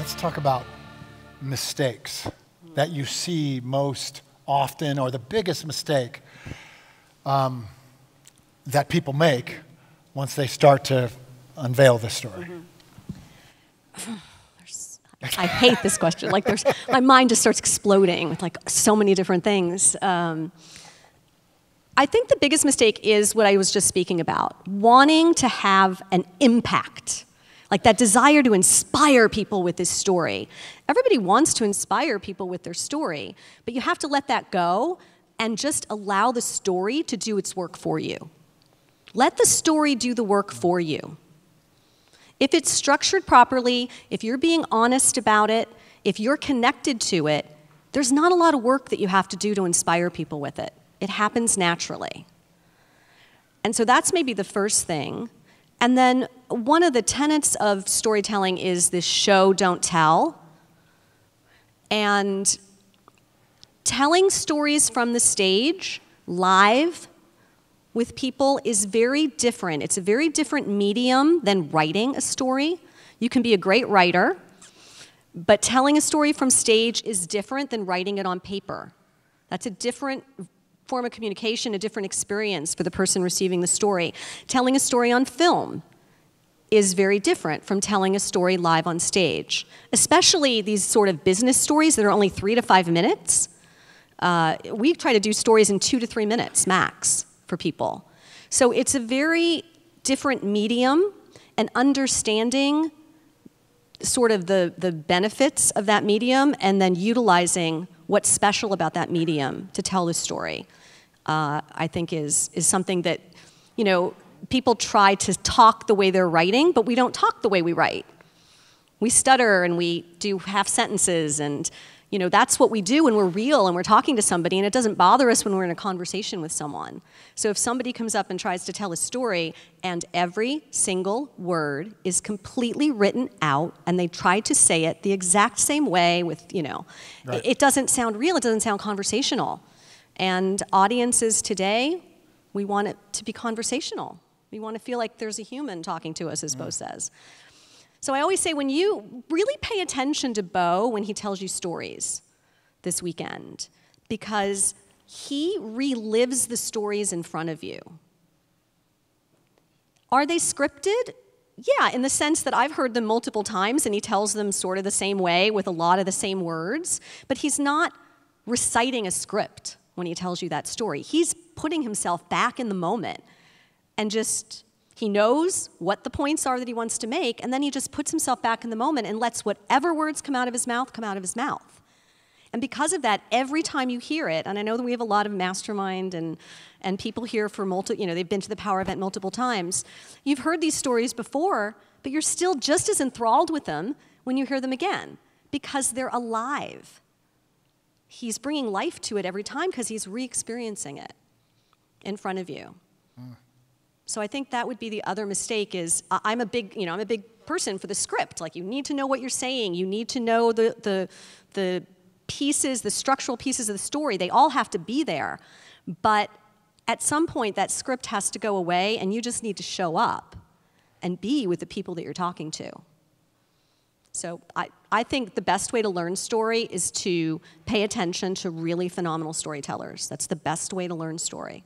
Let's talk about mistakes that you see most often, or the biggest mistake that people make once they start to unveil the story. I hate this question. Like, my mind just starts exploding with like so many different things. I think the biggest mistake is what I was just speaking about, wanting to have an impact, like that desire to inspire people with this story. Everybody wants to inspire people with their story, but you have to let that go and just allow the story to do its work for you. Let the story do the work for you. If it's structured properly, if you're being honest about it, if you're connected to it, there's not a lot of work that you have to do to inspire people with it. It happens naturally. And so that's maybe the first thing. And then one of the tenets of storytelling is this show, don't tell. And telling stories from the stage, live, with people is very different. It's a very different medium than writing a story. You can be a great writer, but telling a story from stage is different than writing it on paper. That's a different form of communication, a different experience for the person receiving the story. Telling a story on film is very different from telling a story live on stage, especially these sort of business stories that are only 3 to 5 minutes. We try to do stories in 2 to 3 minutes max for people. So it's a very different medium, and understanding sort of the benefits of that medium and then utilizing what's special about that medium to tell the story, I think is something that, you know, people try to talk the way they're writing, but we don't talk the way we write. We stutter and we do half sentences, and you know, that's what we do when we're real and we're talking to somebody, and it doesn't bother us when we're in a conversation with someone. So if somebody comes up and tries to tell a story and every single word is completely written out and they try to say it the exact same way with, you know, right, it doesn't sound real, it doesn't sound conversational. And audiences today, we want it to be conversational. We want to feel like there's a human talking to us, as Bo says. So I always say, when you really pay attention to Bo when he tells you stories this weekend, because he relives the stories in front of you. Are they scripted? Yeah, in the sense that I've heard them multiple times and he tells them sort of the same way with a lot of the same words, but he's not reciting a script when he tells you that story. He's putting himself back in the moment and just, he knows what the points are that he wants to make, and then he just puts himself back in the moment and lets whatever words come out of his mouth come out of his mouth. And because of that, every time you hear it, and I know that we have a lot of mastermind and people here for they've been to the Power event multiple times, you've heard these stories before, but you're still just as enthralled with them when you hear them again, because they're alive. He's bringing life to it every time because he's re-experiencing it in front of you. So I think that would be the other mistake is, I'm a big person for the script. Like, you need to know what you're saying. You need to know the pieces, the structural pieces of the story. They all have to be there. But at some point, that script has to go away, and you just need to show up and be with the people that you're talking to. So I think the best way to learn story is to pay attention to really phenomenal storytellers. That's the best way to learn story.